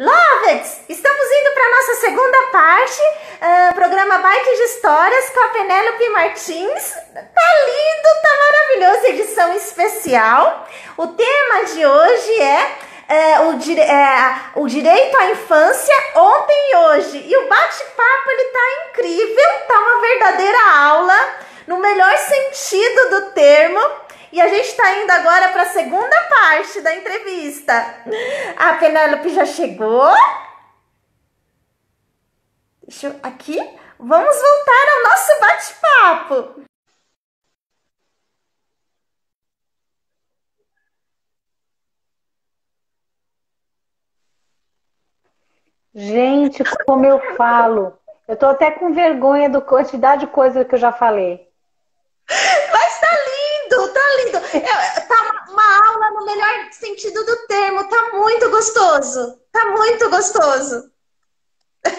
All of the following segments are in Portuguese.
Lovets, estamos indo para a nossa segunda parte, programa Bike de Histórias com a Penélope Martins. Tá lindo, tá maravilhoso, edição especial. O tema de hoje é o direito à infância ontem e hoje. E o bate-papo, ele tá incrível, tá uma verdadeira aula, no melhor sentido do termo. E a gente está indo agora para a segunda parte da entrevista. A Penélope já chegou. Deixa eu aqui. Vamos voltar ao nosso bate-papo. Gente, como eu falo. Eu tô até com vergonha da quantidade de coisa que eu já falei. Mas tá lindo, tá lindo. Tá uma aula no melhor sentido do termo. Tá muito gostoso. Tá muito gostoso. Que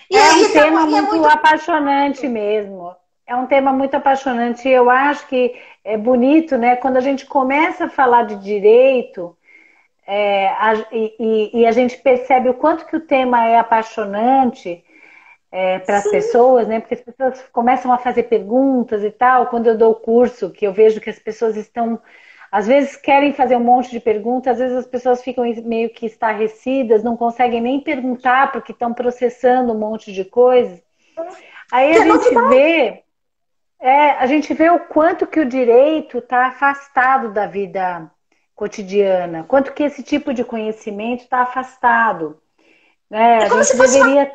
bom. É um tema muito apaixonante mesmo. É um tema muito apaixonante. Eu acho que é bonito, né? Quando a gente começa a falar de direito, e a gente percebe o quanto que o tema é apaixonante para as Sim. pessoas, né? Porque as pessoas começam a fazer perguntas e tal. Quando eu dou o curso, que eu vejo que as pessoas estão, às vezes querem fazer um monte de perguntas, às vezes as pessoas ficam meio que estarrecidas, não conseguem nem perguntar porque estão processando um monte de coisas. Aí Que é novidade. a gente vê o quanto que o direito está afastado da vida cotidiana, quanto que esse tipo de conhecimento está afastado, né? É como se fosse uma...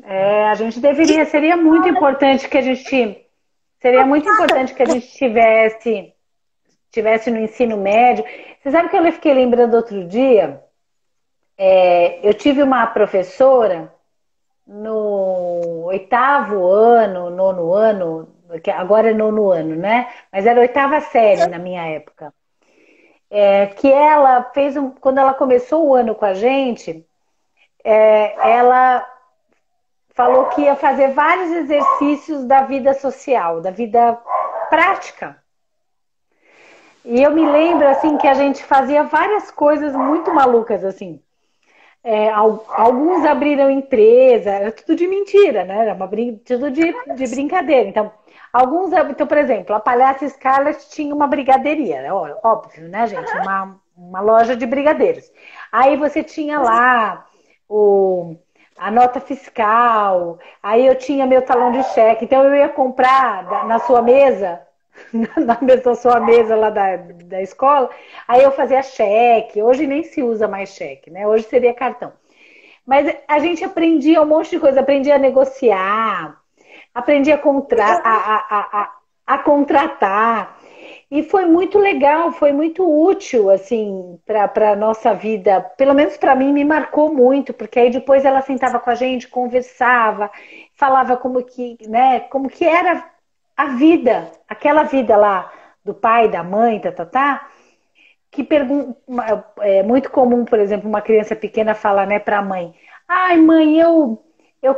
A gente deveria, seria muito importante que a gente tivesse no ensino médio. Você sabe que eu fiquei lembrando outro dia, eu tive uma professora no oitavo ano, nono ano, que agora é nono ano, né? Mas era oitava série na minha época. Que ela fez quando ela começou o ano com a gente, ela falou que ia fazer vários exercícios da vida social, da vida prática. E eu me lembro assim que a gente fazia várias coisas muito malucas assim. Alguns abriram empresa, era tudo de mentira, né? Era tudo de brincadeira. Então, por exemplo, a Palhaça Scarlett tinha uma brigadeiria, óbvio, né, gente? Uma loja de brigadeiros. Aí você tinha lá a nota fiscal, aí eu tinha meu talão de cheque, então eu ia comprar na sua mesa, na sua mesa lá da escola, aí eu fazia cheque, hoje nem se usa mais cheque, né? Hoje seria cartão. Mas a gente aprendia um monte de coisa, aprendia a negociar, aprendia a contratar. E foi muito legal, foi muito útil, assim, para a nossa vida. Pelo menos para mim, me marcou muito, porque aí depois ela sentava com a gente, conversava, falava como que era a vida, aquela vida lá do pai, da mãe, que é muito comum, por exemplo, uma criança pequena falar, né, para a mãe: ai, mãe, eu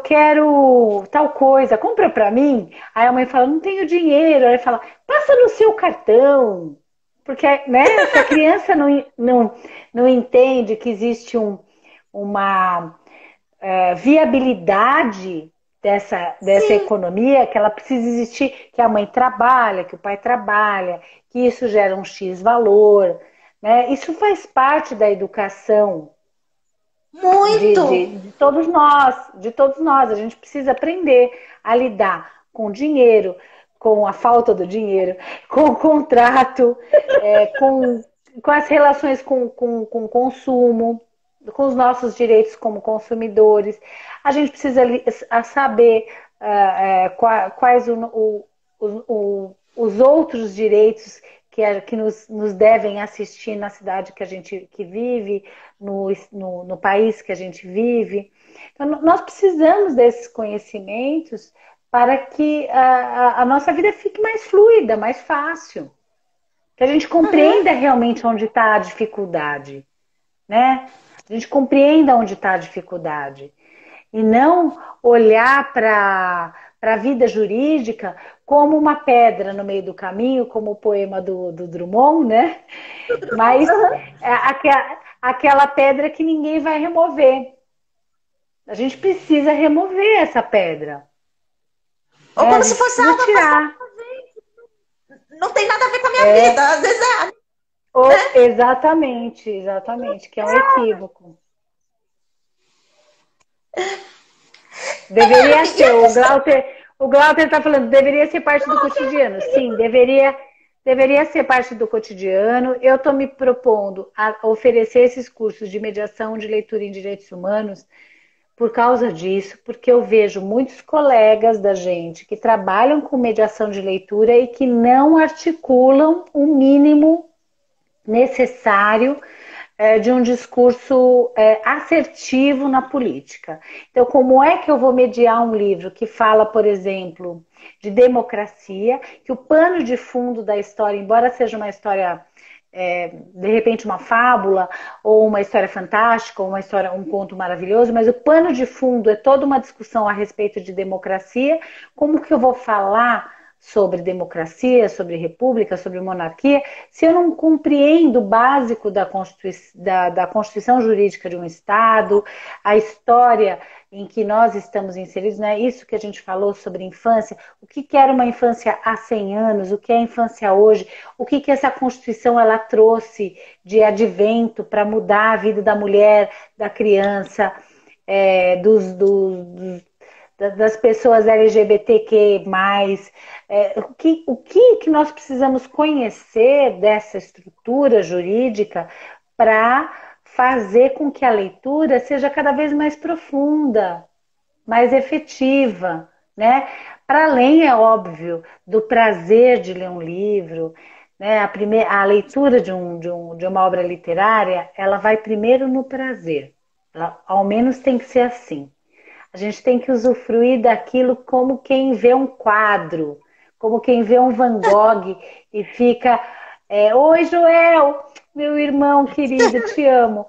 quero tal coisa, compra para mim. Aí a mãe fala: não tenho dinheiro. Aí fala: passa no seu cartão. Porque, né, se a criança não entende que existe uma viabilidade dessa Sim. economia, que ela precisa existir, que a mãe trabalha, que o pai trabalha, que isso gera um X valor, né? Isso faz parte da educação Muito. de todos nós, de todos nós. A gente precisa aprender a lidar com o dinheiro, com a falta do dinheiro, com o contrato, com as relações com o consumo, com os nossos direitos como consumidores. A gente precisa saber quais os outros direitos que nos devem assistir na cidade que vive, no país que a gente vive. Então, nós precisamos desses conhecimentos para que a nossa vida fique mais fluida, mais fácil. Que a gente compreenda realmente onde está a dificuldade, né? A gente compreenda onde está a dificuldade. E não olhar para a vida jurídica como uma pedra no meio do caminho, como o poema do Drummond, né? Mas é aquela pedra que ninguém vai remover. A gente precisa remover essa pedra. Ou como se fosse algo tirar. Não tem nada a ver com a minha vida. Às vezes Exatamente, que é um equívoco. Deveria ser. O Glauter está falando, deveria ser parte do cotidiano. Sim, deveria ser parte do cotidiano. Eu estou me propondo a oferecer esses cursos de mediação de leitura em direitos humanos por causa disso, porque eu vejo muitos colegas da gente que trabalham com mediação de leitura e que não articulam o mínimo necessário de um discurso assertivo na política. Então, como é que eu vou mediar um livro que fala, por exemplo, de democracia, que o pano de fundo da história, embora seja uma história, de repente uma fábula, ou uma história fantástica, ou um conto maravilhoso, mas o pano de fundo é toda uma discussão a respeito de democracia, como que eu vou falar sobre democracia, sobre república, sobre monarquia, se eu não compreendo o básico da Constituição Jurídica de um Estado, a história em que nós estamos inseridos, né? Isso que a gente falou sobre infância, o que era uma infância há 100 anos, o que é a infância hoje, o que essa Constituição ela trouxe de advento para mudar a vida da mulher, da criança, das pessoas LGBTQ+, o que nós precisamos conhecer dessa estrutura jurídica para fazer com que a leitura seja cada vez mais profunda, mais efetiva, né? Para além, é óbvio, do prazer de ler um livro, né? A leitura de uma obra literária, ela vai primeiro no prazer. Ela, ao menos tem que ser assim. A gente tem que usufruir daquilo como quem vê um quadro, como quem vê um Van Gogh e fica... Oi, Joel, meu irmão querido, te amo.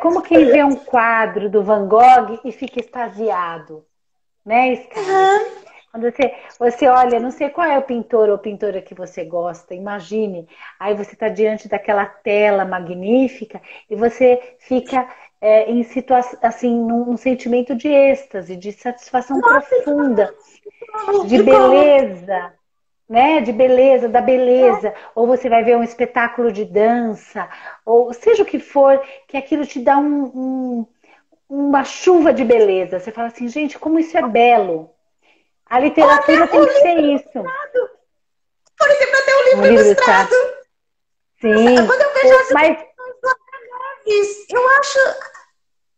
Como quem vê um quadro do Van Gogh e fica extasiado, né, Scarlett? Quando você olha, não sei qual é o pintor ou pintora que você gosta, imagine, aí você está diante daquela tela magnífica e você fica em situação, assim, num sentimento de êxtase, de satisfação profunda, de beleza, né? De beleza, da beleza. Ou você vai ver um espetáculo de dança, ou seja o que for, que aquilo te dá uma chuva de beleza. Você fala assim, gente, como isso é belo. A literatura tem que ser isso. Por exemplo, até um livro ilustrado. Sim. Quando eu vejo as ilustrações, eu acho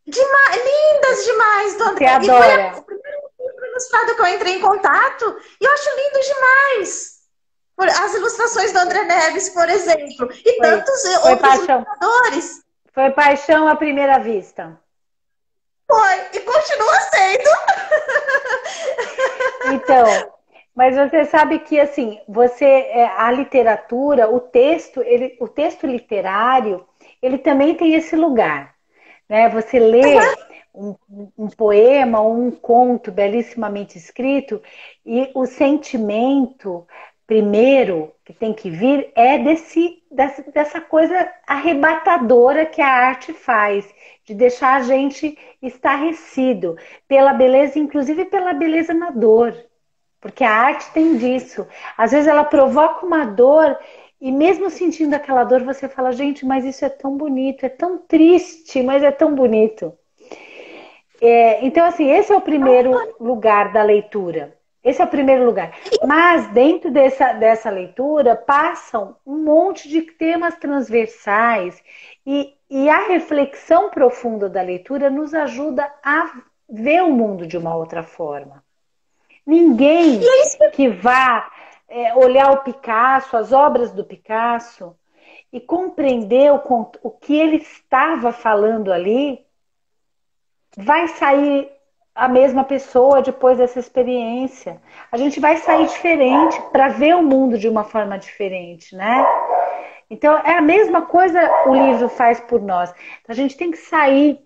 lindas demais. Você adora. Foi o primeiro livro ilustrado que eu entrei em contato e eu acho lindo demais. As ilustrações do André Neves, por exemplo. E tantos outros ilustradores. Foi paixão à primeira vista. Foi, e continua sendo. Então, mas você sabe que assim, a literatura, o texto literário, ele também tem esse lugar, né? Você lê um poema ou um conto belíssimamente escrito e o sentimento primeiro que tem que vir é dessa coisa arrebatadora que a arte faz, de deixar a gente estarrecido pela beleza, inclusive pela beleza na dor. Porque a arte tem disso. Às vezes ela provoca uma dor e mesmo sentindo aquela dor você fala, gente, mas isso é tão bonito, é tão triste, mas é tão bonito. Então, assim, esse é o primeiro lugar da leitura. Esse é o primeiro lugar. Mas dentro dessa leitura passam um monte de temas transversais e a reflexão profunda da leitura nos ajuda a ver o mundo de uma outra forma. Ninguém que vá olhar o Picasso, as obras do Picasso e compreender o que ele estava falando ali, vai sair a mesma pessoa depois dessa experiência. A gente vai sair diferente para ver o mundo de uma forma diferente, né? Então, é a mesma coisa o livro faz por nós. Então, a gente tem que sair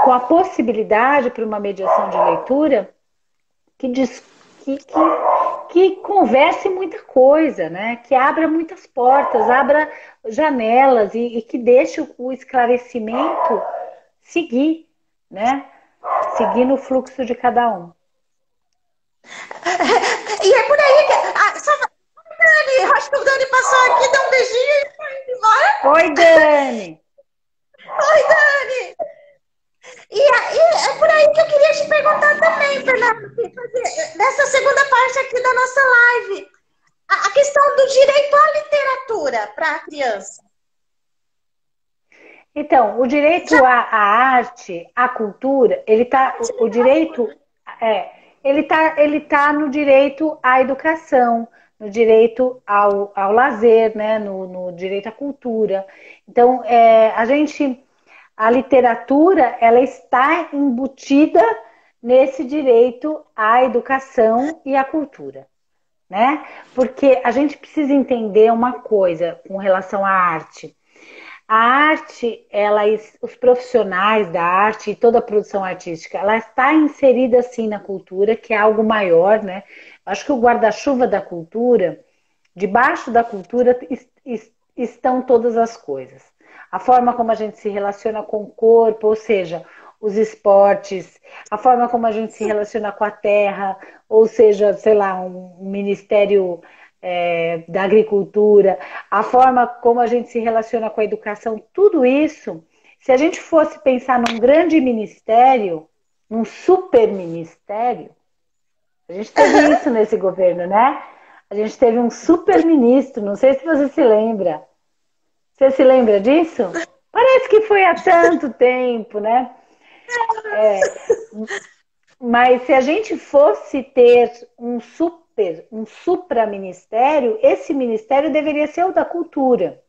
com a possibilidade para uma mediação de leitura que que converse muita coisa, né? Que abra muitas portas, abra janelas e que deixe o esclarecimento seguir, né? Seguir no fluxo de cada um. E é por aí que. Dani, acho que o Dani passou aqui, deu um beijinho e foi embora. Oi, Dani! Oi, Dani! E aí, é por aí que eu queria te perguntar também, Fernando, nessa segunda parte aqui da nossa live, a questão do direito à literatura para a criança. Então, o direito à arte, à cultura, o direito ele tá no direito à educação, no direito ao lazer, né? No direito à cultura. Então, a literatura, ela está embutida nesse direito à educação e à cultura, né? Porque a gente precisa entender uma coisa com relação à arte. A arte, os profissionais da arte e toda a produção artística, ela está inserida sim na cultura, que é algo maior, né? Acho que o guarda-chuva da cultura, debaixo da cultura estão todas as coisas. A forma como a gente se relaciona com o corpo, ou seja, os esportes, a forma como a gente se relaciona com a terra, ou seja, sei lá, um ministério da agricultura, a forma como a gente se relaciona com a educação, tudo isso, se a gente fosse pensar num grande ministério, num super ministério, a gente teve isso nesse governo, né? A gente teve um super ministro, não sei se você se lembra. Você se lembra disso? Parece que foi há tanto tempo, né? Mas se a gente fosse ter um supraministério, esse ministério deveria ser o da cultura.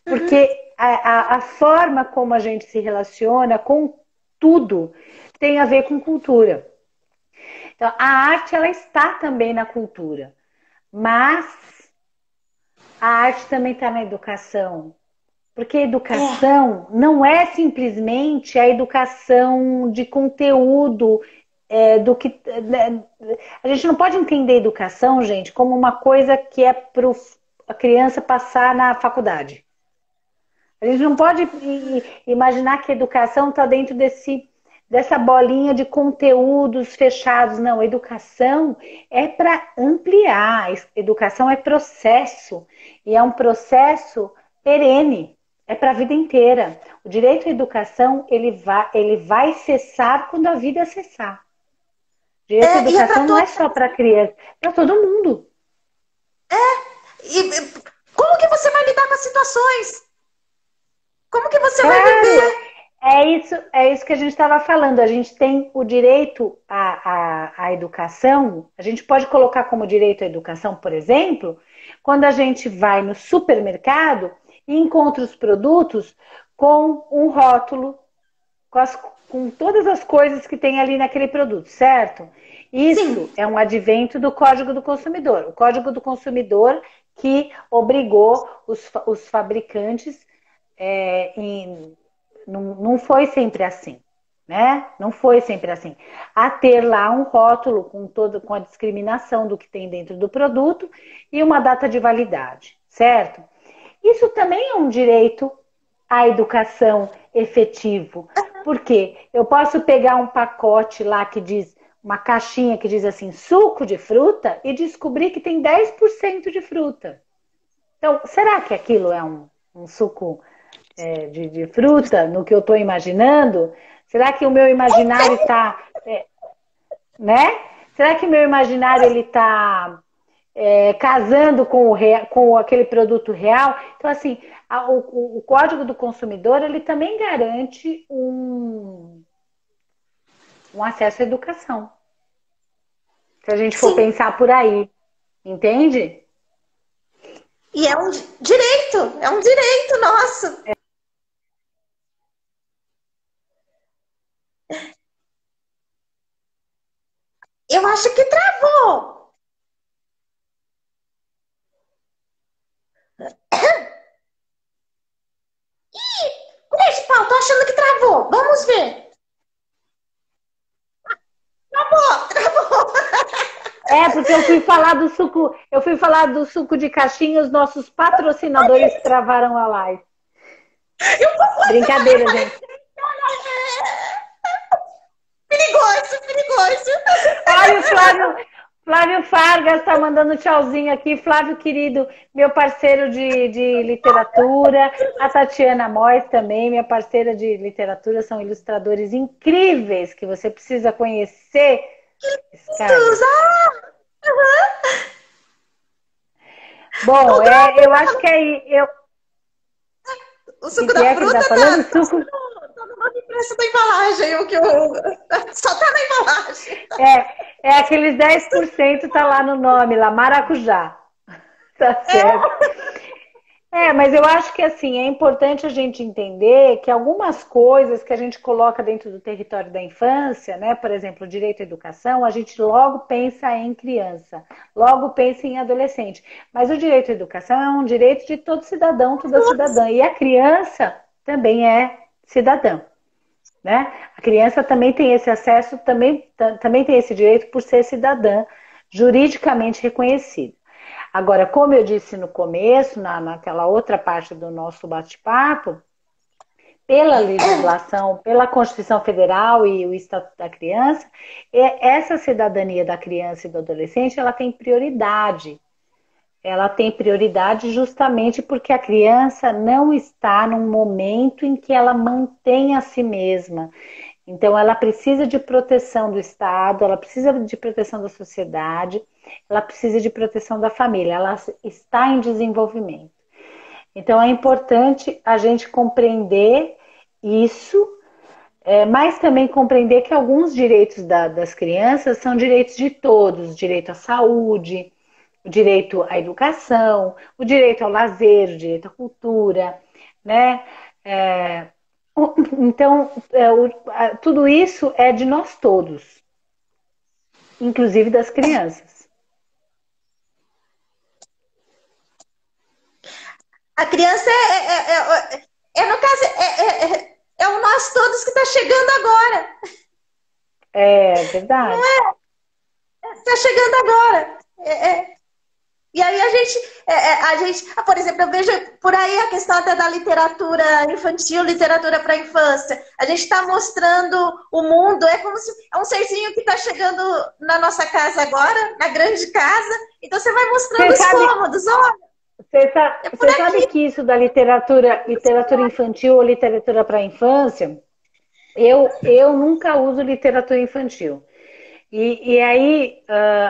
Porque a forma como a gente se relaciona com tudo tem a ver com cultura. Então, a arte, ela está também na cultura. Mas a arte também está na educação. Porque a educação não é simplesmente a educação de conteúdo do que. A gente não pode entender a educação, gente, como uma coisa que é para a criança passar na faculdade. A gente não pode imaginar que a educação está dentro dessa bolinha de conteúdos fechados. Não, a educação é para ampliar. Educação é processo. E é um processo perene. É para a vida inteira. O direito à educação, ele vai cessar quando a vida cessar. O direito à educação não é só para criança, é para todo mundo. E como que você vai lidar com as situações? Como que você vai viver? É isso que a gente estava falando. A gente tem o direito à educação. A gente pode colocar como direito à educação, por exemplo, quando a gente vai no supermercado e encontra os produtos com um rótulo, com todas as coisas que tem ali naquele produto, certo? Isso é um advento do Código do Consumidor. O Código do Consumidor que obrigou os fabricantes não foi sempre assim, né? Não foi sempre assim. A ter lá um rótulo com a discriminação do que tem dentro do produto e uma data de validade, certo? Isso também é um direito à educação efetivo. Por quê? Eu posso pegar um pacote lá que diz, uma caixinha que diz assim, suco de fruta, e descobrir que tem 10% de fruta. Então, será que aquilo é um suco de fruta, no que eu estou imaginando? Será que o meu imaginário está... né? Será que o meu imaginário ele está casando com aquele produto real? Então, assim, o Código do Consumidor, ele também garante um acesso à educação. Se a gente for pensar por aí. Entende? E é um direito nosso. Eu acho que travou. Principal, tô achando que travou. Vamos ver. Travou. porque eu fui falar do suco de caixinha, os nossos patrocinadores travaram a live. Brincadeira, gente. Perigoso, perigoso. Olha o Flávio Fargas está mandando tchauzinho aqui. Flávio, querido, meu parceiro de literatura. A Tatiana Mois também, minha parceira de literatura. São ilustradores incríveis que você precisa conhecer. Bom, eu acho que aí... O suco da fruta tá no nome impresso da embalagem. Só tá na embalagem. É aqueles 10% tá lá no nome, lá, maracujá. Tá certo. Mas eu acho que assim, é importante a gente entender que algumas coisas que a gente coloca dentro do território da infância, né? Por exemplo, o direito à educação, a gente logo pensa em criança, logo pensa em adolescente. Mas o direito à educação é um direito de todo cidadão, toda cidadã. E a criança também é cidadã, né? A criança também tem esse acesso, também tem esse direito por ser cidadã, juridicamente reconhecida. Agora, como eu disse no começo, naquela outra parte do nosso bate-papo, pela legislação, pela Constituição Federal e o Estatuto da Criança, essa cidadania da criança e do adolescente, ela tem prioridade. Ela tem prioridade justamente porque a criança não está num momento em que ela mantém a si mesma. Então, ela precisa de proteção do Estado, ela precisa de proteção da sociedade, ela precisa de proteção da família, ela está em desenvolvimento. Então, é importante a gente compreender isso, mas também compreender que alguns direitos das crianças são direitos de todos, direito à saúde, o direito à educação, o direito ao lazer, o direito à cultura, né? Então, tudo isso é de nós todos, inclusive das crianças. A criança no caso, é o nós todos que está chegando agora. É verdade. Não é? Está chegando agora. E aí a gente, por exemplo, eu vejo por aí a questão até da literatura infantil, literatura para a infância. A gente está mostrando o mundo, é como se é um serzinho que está chegando na nossa casa agora, na grande casa. Então você vai mostrando os cômodos, olha. Você sabe que isso da literatura infantil ou literatura para a infância, eu nunca uso literatura infantil. E aí,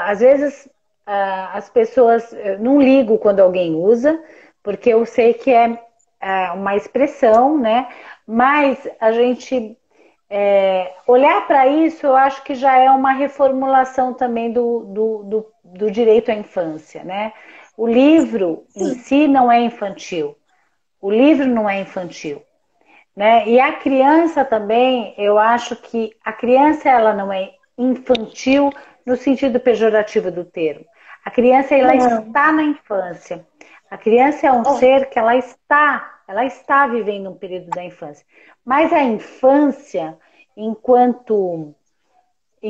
às vezes, as pessoas não ligam quando alguém usa, porque eu sei que é uma expressão, né? Mas a gente olhar para isso, eu acho que já é uma reformulação também do direito à infância, né? O livro em si não é infantil. O livro não é infantil, né? E a criança também, eu acho que a criança ela não é infantil no sentido pejorativo do termo. A criança ela está na infância. A criança é um ser que ela está vivendo um período da infância. Mas a infância, enquanto é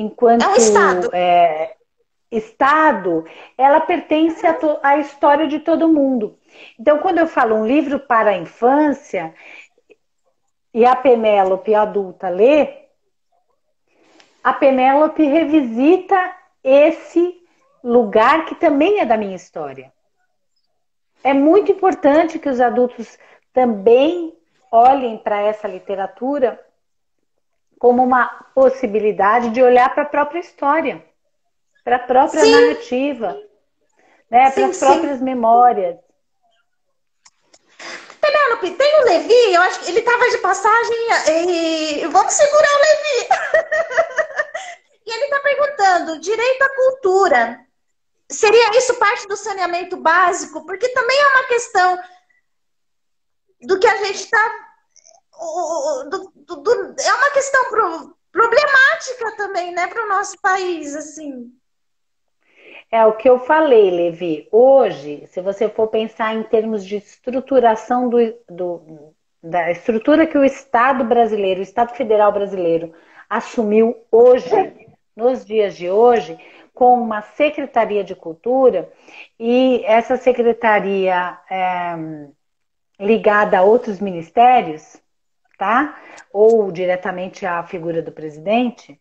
um estado. Estado, ela pertence à história de todo mundo. Então, quando eu falo um livro para a infância e a Penélope adulta lê, a Penélope revisita esse lugar que também é da minha história. É muito importante que os adultos também olhem para essa literatura como uma possibilidade de olhar para a própria história, para a própria narrativa, né? Para as próprias memórias. Penélope, tem o Levi, eu acho que ele estava de passagem e vamos segurar o Levi. E ele está perguntando, direito à cultura, seria isso parte do saneamento básico? Porque também é uma questão do que a gente está... é uma questão problemática também, né, para o nosso país, assim. É o que eu falei, Levi. Hoje, se você for pensar em termos de estruturação da estrutura que o Estado brasileiro, o Estado Federal brasileiro assumiu hoje, nos dias de hoje, com uma secretaria de cultura, e essa secretaria ligada a outros ministérios, tá? Ou diretamente à figura do presidente,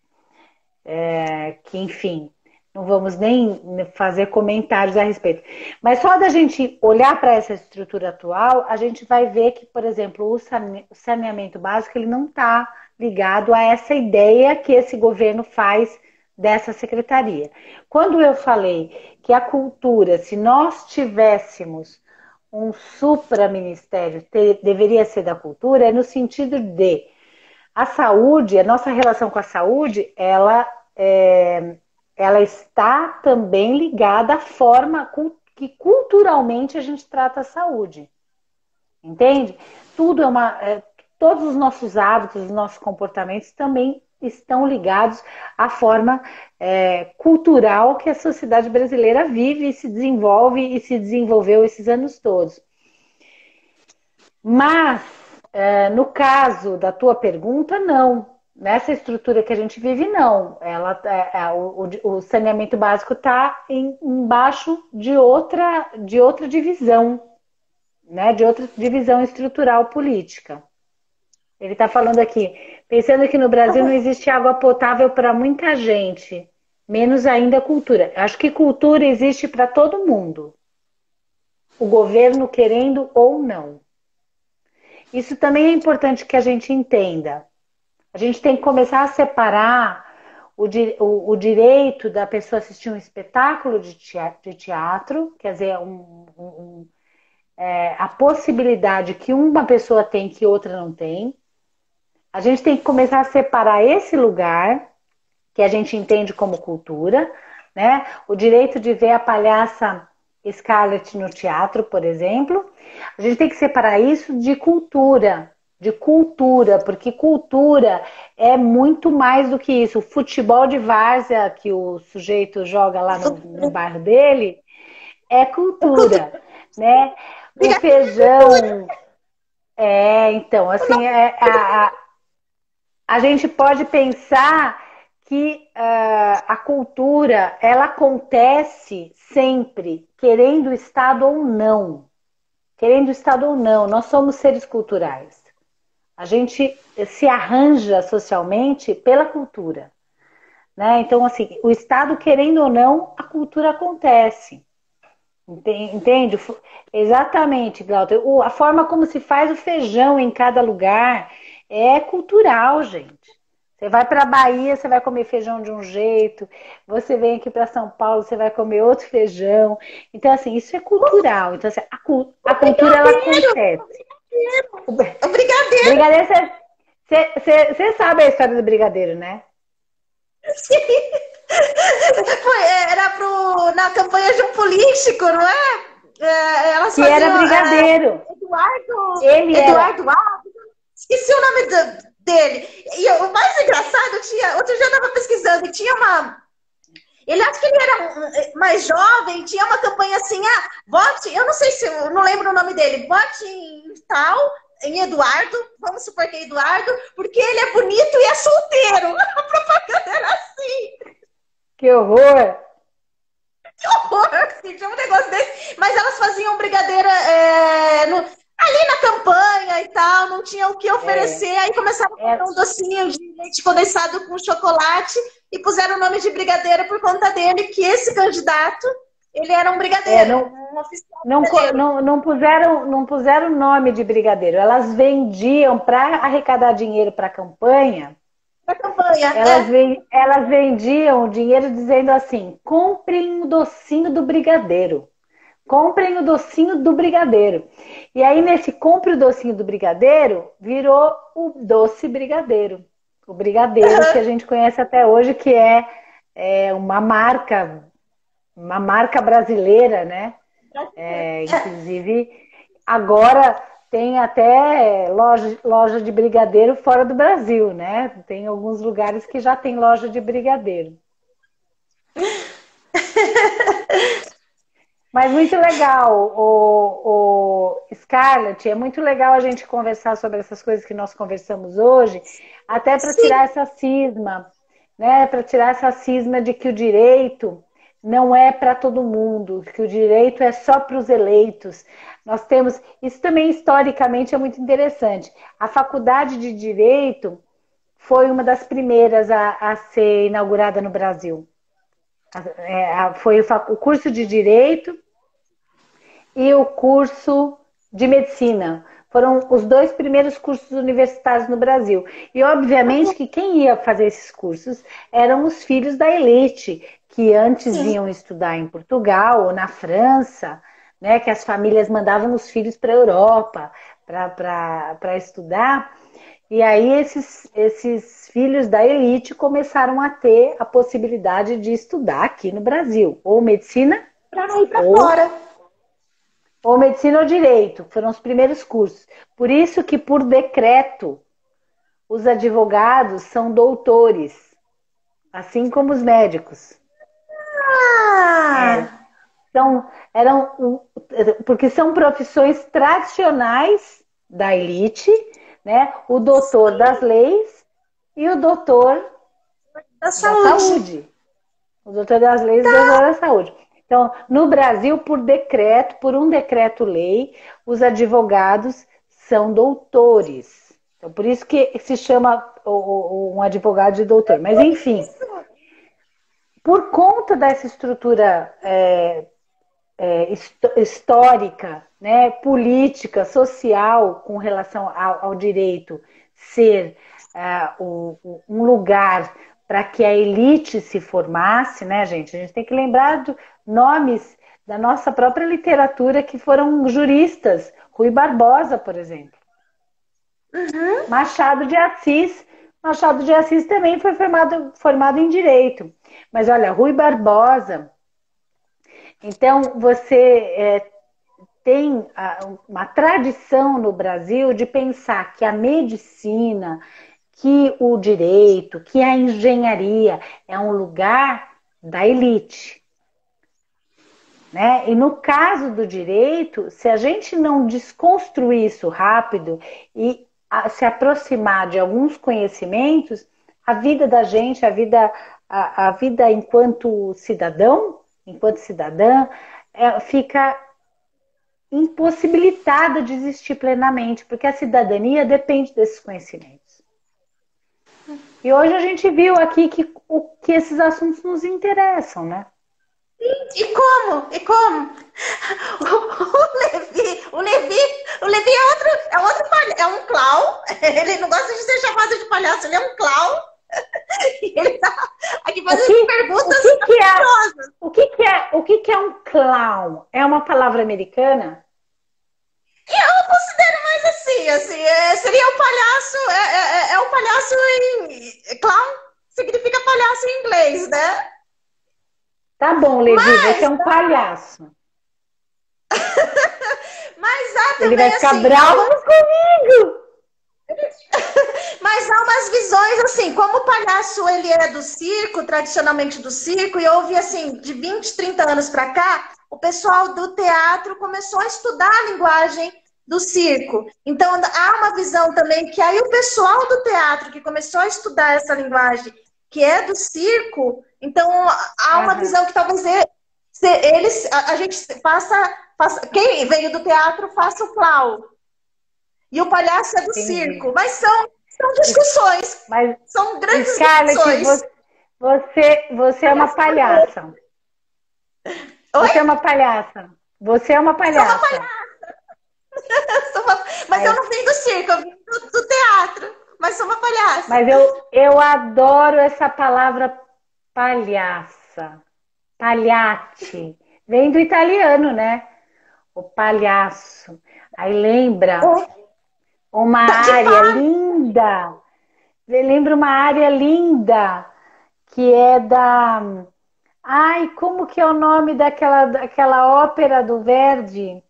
que, enfim, não vamos nem fazer comentários a respeito. Mas só da gente olhar para essa estrutura atual, a gente vai ver que, por exemplo, o saneamento básico ele não está ligado a essa ideia que esse governo faz dessa secretaria. Quando eu falei que a cultura, se nós tivéssemos um supraministério, deveria ser da cultura, é no sentido de a saúde, a nossa relação com a saúde, ela está também ligada à forma que culturalmente a gente trata a saúde. Entende? Tudo todos os nossos hábitos, os nossos comportamentos também estão ligados à forma cultural que a sociedade brasileira vive e se desenvolve e se desenvolveu esses anos todos. Mas, no caso da tua pergunta, não. Nessa estrutura que a gente vive, não. O saneamento básico está embaixo de outra divisão, né? De outra divisão estrutural política. Ele está falando aqui, pensando que no Brasil não existe água potável para muita gente, menos ainda cultura. Acho que cultura existe para todo mundo. O governo querendo ou não. Isso também é importante que a gente entenda. A gente tem que começar a separar o direito da pessoa assistir um espetáculo de teatro, quer dizer, a possibilidade que uma pessoa tem que outra não tem. A gente tem que começar a separar esse lugar, que a gente entende como cultura, né? O direito de ver a palhaça Scarlett no teatro, por exemplo. A gente tem que separar isso de cultura, porque cultura é muito mais do que isso. O futebol de várzea que o sujeito joga lá no bairro dele é cultura, né? O feijão. Então, assim, a gente pode pensar que a cultura, ela acontece sempre, querendo o Estado ou não. Querendo o Estado ou não, nós somos seres culturais. A gente se arranja socialmente pela cultura, né? Então, assim, o Estado querendo ou não, a cultura acontece. Entende? Exatamente, Glauter. A forma como se faz o feijão em cada lugar é cultural, gente. Você vai para a Bahia, você vai comer feijão de um jeito. Você vem aqui para São Paulo, você vai comer outro feijão. Então, assim, isso é cultural. Então, assim, a cultura, ela acontece. O brigadeiro. Brigadeiro, você sabe a história do brigadeiro, né? Sim. Era na campanha de um político, não é? Elas que faziam, era brigadeiro. Eduardo Alves. Esqueci o nome dele. E o mais engraçado, outro dia eu estava pesquisando e tinha uma... Ele acho que ele era mais jovem, tinha uma campanha assim, vote, eu não sei se, eu não lembro o nome dele, vote em tal, em Eduardo, vamos supor que é Eduardo, porque ele é bonito e é solteiro. A propaganda era assim. Que horror! Que horror, assim, tinha um negócio desse. Mas elas faziam brigadeira ali na campanha e tal, não tinha o que oferecer. Aí começaram a fazer um docinho de leite condensado com chocolate e puseram o nome de brigadeiro por conta dele, que esse candidato, ele era um brigadeiro. Não puseram o nome de brigadeiro. Elas vendiam para arrecadar dinheiro para a campanha. Elas vendiam o dinheiro dizendo assim: comprem o docinho do brigadeiro. Comprem o docinho do brigadeiro. E aí, nesse compre o docinho do brigadeiro, virou o doce brigadeiro. O brigadeiro que a gente conhece até hoje, que é uma marca brasileira, né? Inclusive, agora tem até loja de brigadeiro fora do Brasil, né? Tem alguns lugares que já tem loja de brigadeiro. Mas muito legal, o Scarlett, é muito legal a gente conversar sobre essas coisas que nós conversamos hoje, até para tirar essa cisma, né, para tirar essa cisma de que o direito não é para todo mundo, que o direito é só para os eleitos. Nós temos, isso também historicamente é muito interessante. A faculdade de Direito foi uma das primeiras a ser inaugurada no Brasil. Foi o curso de Direito e o curso de Medicina. Foram os dois primeiros cursos universitários no Brasil. E, obviamente, que quem ia fazer esses cursos eram os filhos da elite, que antes Sim. iam estudar em Portugal ou na França, né, que as famílias mandavam os filhos para a Europa para estudar. E aí esses filhos da elite começaram a ter a possibilidade de estudar aqui no Brasil, ou medicina, Para não ir para fora. ou medicina ou direito, foram os primeiros cursos. Por isso que, por decreto, os advogados são doutores, assim como os médicos. Ah! Porque são profissões tradicionais da elite, né? O doutor das leis e o doutor Da da saúde. O doutor das leis e o doutor da saúde. Então, no Brasil, por um decreto-lei, os advogados são doutores. Então, por isso que se chama um advogado de doutor. Mas, enfim, por conta dessa estrutura histórica, né, política, social, com relação ao direito ser um lugar para que a elite se formasse, né, gente? A gente tem que lembrar de nomes da nossa própria literatura que foram juristas. Rui Barbosa, por exemplo. Uhum. Machado de Assis. Machado de Assis também foi formado em Direito. Mas olha, Rui Barbosa. Então, você tem uma tradição no Brasil de pensar que a medicina, que o direito, que a engenharia é um lugar da elite. Né? E no caso do direito, se a gente não desconstruir isso rápido e se aproximar de alguns conhecimentos, a vida da gente, a vida enquanto cidadão, enquanto cidadã, fica impossibilitada de existir plenamente, porque a cidadania depende desses conhecimentos. E hoje a gente viu aqui que esses assuntos nos interessam, né? E como? E como? O Levi é um clown. Ele não gosta de ser chamado de palhaço, ele é um clown. E ele tá aqui fazendo perguntas curiosas. O que é um clown? É uma palavra americana? Eu considero mais assim, seria um palhaço, um palhaço em clown significa palhaço em inglês, né? Tá bom, Levi, você é um palhaço. Mas há também, ele vai ficar assim, bravo comigo. Mas há umas visões assim, como o palhaço ele é do circo, tradicionalmente do circo, e houve assim, de 20, 30 anos para cá, o pessoal do teatro começou a estudar a linguagem do circo. Então há uma visão também que aí o pessoal do teatro que começou a estudar essa linguagem que é do circo, então há uma visão que talvez a gente faça, quem veio do teatro faça o clown. E o palhaço é do circo. Mas são discussões. São grandes discussões. Você é uma palhaça. Oi? Você é uma palhaça. Você é uma palhaça. Mas eu não vim do circo, eu vim do teatro. Mas sou uma palhaça. Mas eu adoro essa palavra palhaça. Palhate. Vem do italiano, né? O palhaço. Aí lembra uma área linda. Lembra uma área linda que é da... Ai, como que é o nome daquela ópera do Verdi?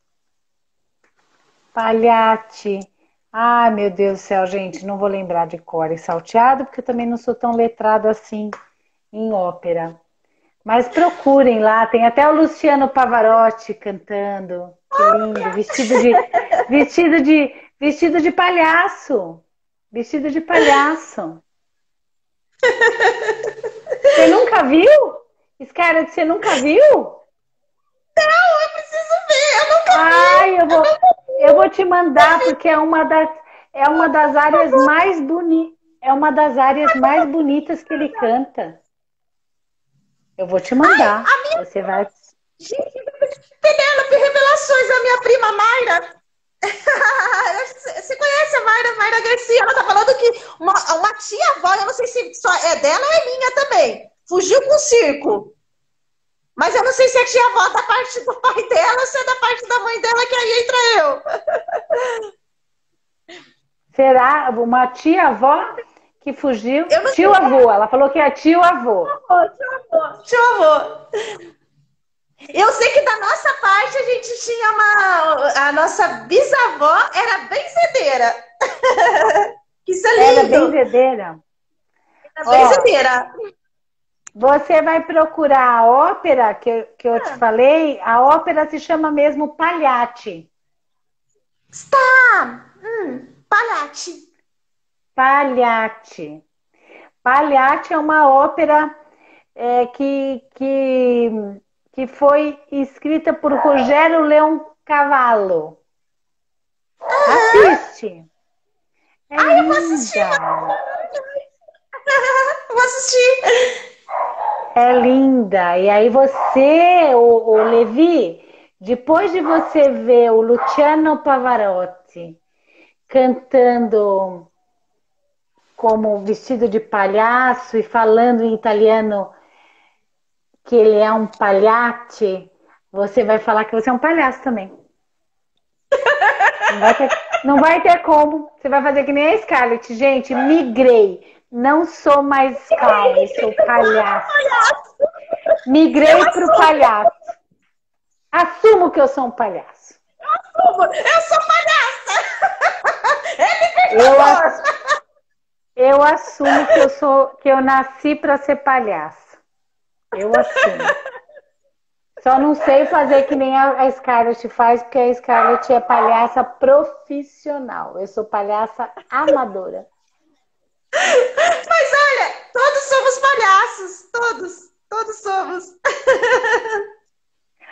Pagliacci. Ai, meu Deus do céu, gente, não vou lembrar de cor e salteado, porque eu também não sou tão letrada assim em ópera. Mas procurem lá, tem até o Luciano Pavarotti cantando. Que lindo, vestido de palhaço. Vestido de palhaço. Você nunca viu? Scarlett, você nunca viu? Não, eu preciso ver, eu nunca Ai, eu vou te mandar porque é uma das áreas mais é uma das áreas mais bonitas que ele canta. Eu vou te mandar. A minha Você vai. gente, Penélope Revelações, a minha prima Mayra. Você conhece a Mayra Garcia? Ela tá falando que uma tia-avó, eu não sei se só é dela ou é minha também, fugiu com o circo. Mas eu não sei se é tia-avó da parte do pai dela ou se é da parte da mãe dela, que aí entra eu. Será uma tia-avó que fugiu? Eu não sei. Tio-avô. Ela falou que é tio-avô. Tio-avô. Eu sei que da nossa parte a gente tinha a nossa bisavó era benzedeira. Isso é Era lindo. benzedeira. Era benzedeira. Você vai procurar a ópera que eu te falei. A ópera se chama mesmo Pagliatti. Está. Pagliatti. Pagliatti. Pagliatti é uma ópera que foi escrita por Rogério Leoncavallo. Assiste. É Eu vou assistir. linda. Vou assistir. É linda. E aí você, o Levi, depois de você ver o Luciano Pavarotti cantando como vestido de palhaço e falando em italiano que ele é um palhate, você vai falar que você é um palhaço também. Não vai ter como. Você vai fazer que nem a Scarlett. Gente, migrei. Não sou mais calma, sou palhaço. Migrei pro palhaço. Assumo que eu sou um palhaço. Eu sou palhaça. É Eu assumo que eu nasci para ser palhaça. Eu assumo. Só não sei fazer que nem a Scarlett faz, porque a Scarlett é palhaça profissional. Eu sou palhaça amadora. Mas olha, todos somos palhaços. Todos somos.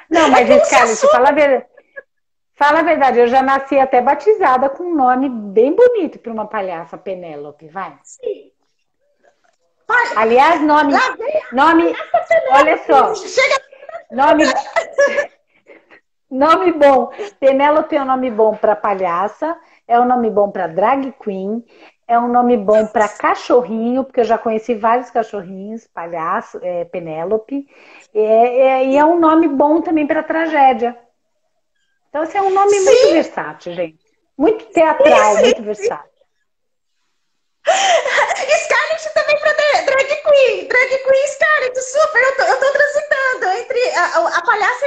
Não, mas Scarlett, fala a verdade, eu já nasci até batizada com um nome bem bonito para uma palhaça, Penélope, vai. Sim. Aliás, nome, olha só, nome bom. Penélope é um nome bom para palhaça, é um nome bom para drag queen, é um nome bom para cachorrinho, porque eu já conheci vários cachorrinhos, palhaço, Penélope, e é um nome bom também para tragédia. Então, esse é um nome muito versátil, gente. Muito teatral, muito versátil. Scarlett também para drag queen. Drag queen Scarlett, super. Eu tô transitando entre a palhaça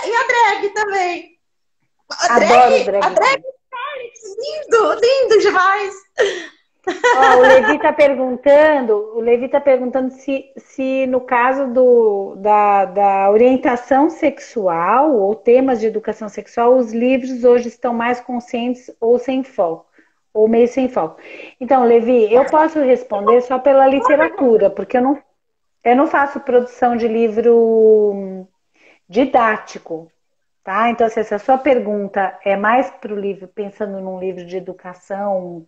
e a drag também. Adoro drag Scarlett, lindo demais. Ó, o Levi tá perguntando se no caso da orientação sexual ou temas de educação sexual, os livros hoje estão mais conscientes ou sem foco, ou meio sem foco. Então, Levi, eu posso responder só pela literatura, porque eu não faço produção de livro didático, tá? Então, se essa sua pergunta é mais para o livro, pensando num livro de educação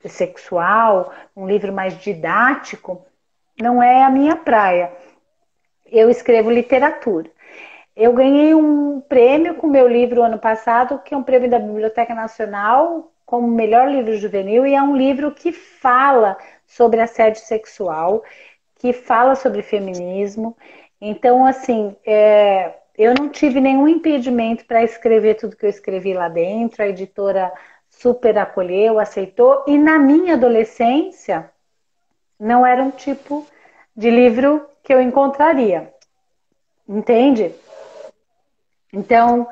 sexual, um livro mais didático, não é a minha praia. Eu escrevo literatura. Eu ganhei um prêmio com meu livro ano passado, que é um prêmio da Biblioteca Nacional, como melhor livro juvenil, e é um livro que fala sobre assédio sexual, que fala sobre feminismo. Então, assim, eu não tive nenhum impedimento para escrever tudo que eu escrevi lá dentro. A editora super acolheu, aceitou. E na minha adolescência, não era um tipo de livro que eu encontraria. Entende? Então,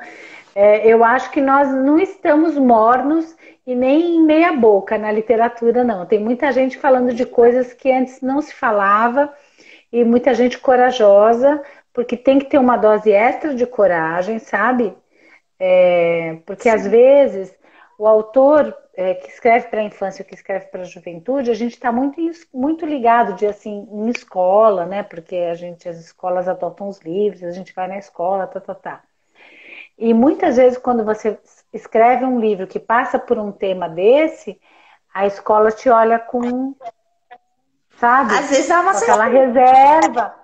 eu acho que nós não estamos mornos e nem em meia boca na literatura, não. Tem muita gente falando de coisas que antes não se falava e muita gente corajosa, porque tem que ter uma dose extra de coragem, sabe? Porque às vezes o autor que escreve para a infância, que escreve para a juventude, a gente está muito ligado de assim em escola, né? Porque as escolas adotam os livros, a gente vai na escola, tá. E muitas vezes quando você escreve um livro que passa por um tema desse, a escola te olha com, sabe, Às vezes dá uma com aquela censura. reserva.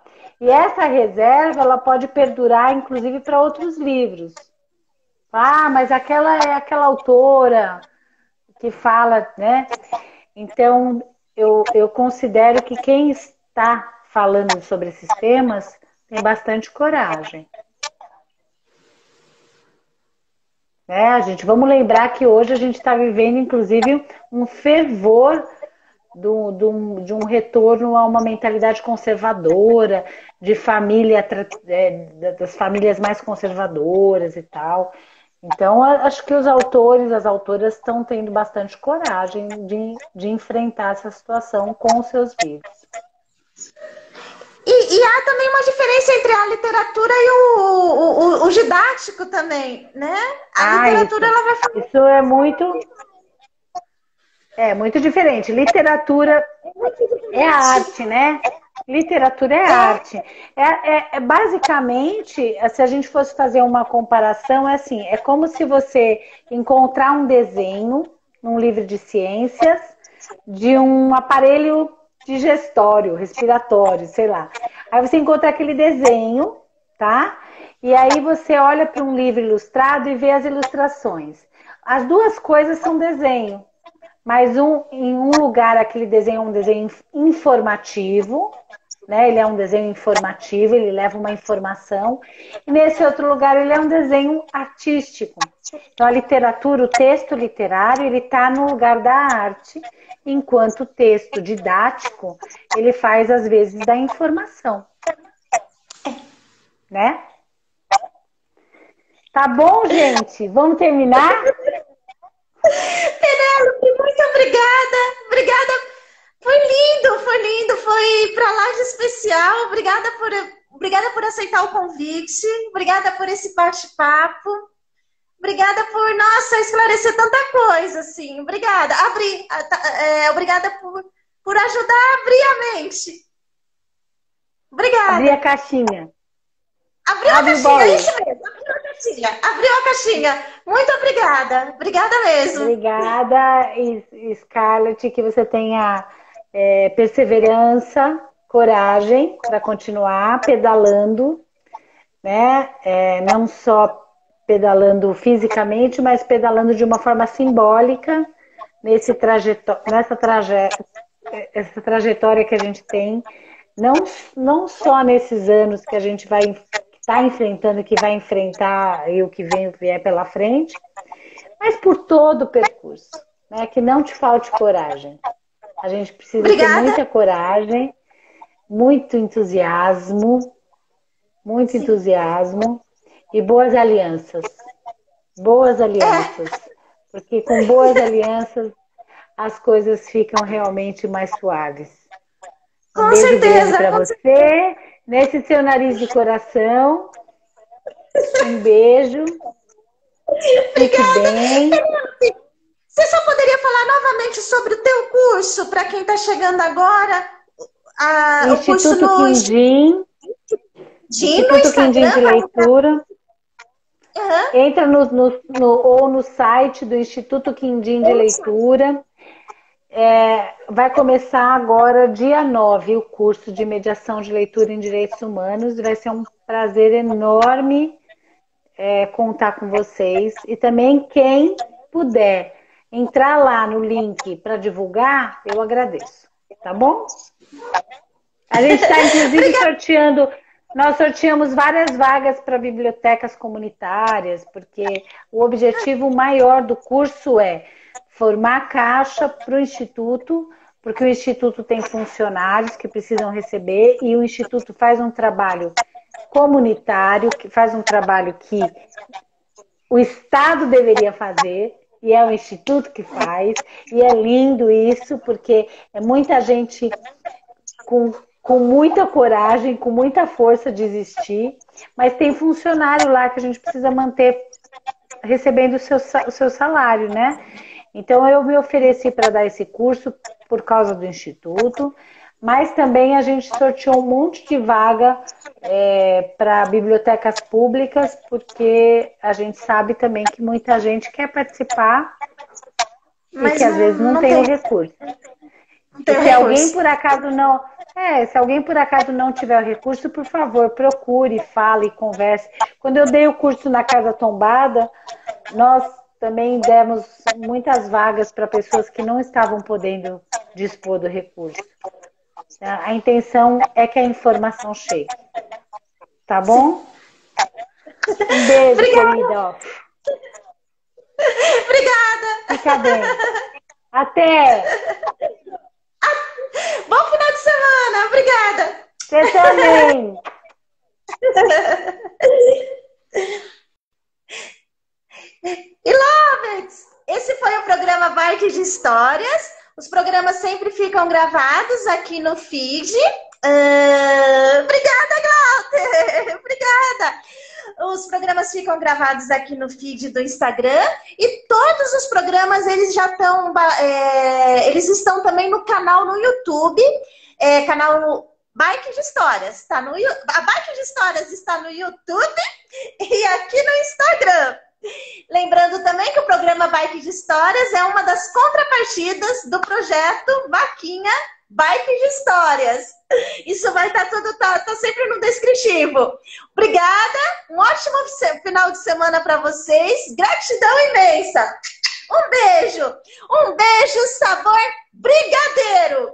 E essa reserva, ela pode perdurar, inclusive, para outros livros. Ah, mas aquela é aquela autora que fala, né? Então, eu considero que quem está falando sobre esses temas tem bastante coragem. Né? Vamos lembrar que hoje a gente está vivendo, inclusive, um fervor de um retorno a uma mentalidade conservadora, de família, das famílias mais conservadoras e tal. Então, acho que os autores, as autoras estão tendo bastante coragem de enfrentar essa situação com os seus livros. E há também uma diferença entre a literatura e o didático também, né? A literatura, ela vai falar. Isso é muito diferente. Literatura é arte, né? Literatura é arte. Basicamente, se a gente fosse fazer uma comparação, é assim, é como se você encontrar um desenho num livro de ciências de um aparelho digestório, respiratório, sei lá. Aí você encontra aquele desenho, tá? E aí você olha para um livro ilustrado e vê as ilustrações. As duas coisas são desenho. Mas em um lugar aquele desenho é um desenho informativo, né? Ele é um desenho informativo, ele leva uma informação. E nesse outro lugar ele é um desenho artístico. Então a literatura, o texto literário, ele está no lugar da arte, enquanto o texto didático, ele faz às vezes da informação. Né? Tá bom, gente? Vamos terminar? Penélope, muito obrigada. Obrigada. Foi lindo, foi para lá de especial. Obrigada por aceitar o convite. Obrigada por esse bate-papo. Obrigada por, nossa, esclarecer tanta coisa, assim. Obrigada. Obrigada por ajudar a abrir a mente. Obrigada. Abrir a caixinha. Abriu a caixinha, isso mesmo. Abriu a caixinha. Muito obrigada. Obrigada mesmo. Obrigada, Scarlett, que você tenha perseverança, coragem para continuar pedalando, né? Não só pedalando fisicamente, mas pedalando de uma forma simbólica nessa trajetória que a gente tem, não só nesses anos que a gente vai estar enfrentando, que vai enfrentar e o que vier pela frente, mas por todo o percurso, né? Que não te falte coragem. A gente precisa ter muita coragem, muito entusiasmo e boas alianças. Boas alianças. Porque com boas alianças as coisas ficam realmente mais suaves. Um beijo grande para você, nesse seu nariz de coração. Um beijo. Fique bem. Você só poderia falar novamente sobre o teu curso para quem está chegando agora? Instituto Quindim. Instituto Quindim de Leitura. Entra ou no site do Instituto Quindim de Leitura. Vai começar agora, dia 9, o curso de mediação de leitura em direitos humanos. Vai ser um prazer enorme contar com vocês. E também quem puder entrar lá no link para divulgar, eu agradeço. Tá bom? A gente está, inclusive, sorteando. Nós sorteamos várias vagas para bibliotecas comunitárias, porque o objetivo maior do curso é formar caixa para o Instituto, porque o Instituto tem funcionários que precisam receber e o Instituto faz um trabalho comunitário, que faz um trabalho que o Estado deveria fazer, e é o Instituto que faz, e é lindo isso, porque é muita gente com muita coragem, com muita força de existir, mas tem funcionário lá que a gente precisa manter recebendo o seu salário, né? Então, eu me ofereci para dar esse curso por causa do Instituto, mas também a gente sorteou um monte de vaga para bibliotecas públicas, porque a gente sabe também que muita gente quer participar e que às vezes não tem o recurso. E se alguém por acaso não... se alguém por acaso não tiver o recurso, por favor, procure, fale, converse. Quando eu dei o curso na Casa Tombada, nós também demos muitas vagas para pessoas que não estavam podendo dispor do recurso. A intenção é que a informação chegue. Tá bom? Um beijo, querida. Obrigada. Fica bem. Até. Bom final de semana. Obrigada. Você também. E Lovets, esse foi o programa Bike de Histórias. Os programas sempre ficam gravados aqui no feed. Obrigada, Glauter! Obrigada! Os programas ficam gravados aqui no feed do Instagram e todos os programas eles já estão, eles estão também no canal no YouTube, canal Bike de Histórias. A Bike de Histórias está no YouTube e aqui no Instagram. Lembrando também que o programa Bike de Histórias é uma das contrapartidas do projeto Vaquinha Bike de Histórias. Isso vai estar tudo, tá sempre no descritivo. Obrigada, um ótimo final de semana para vocês. Gratidão imensa. Um beijo sabor brigadeiro.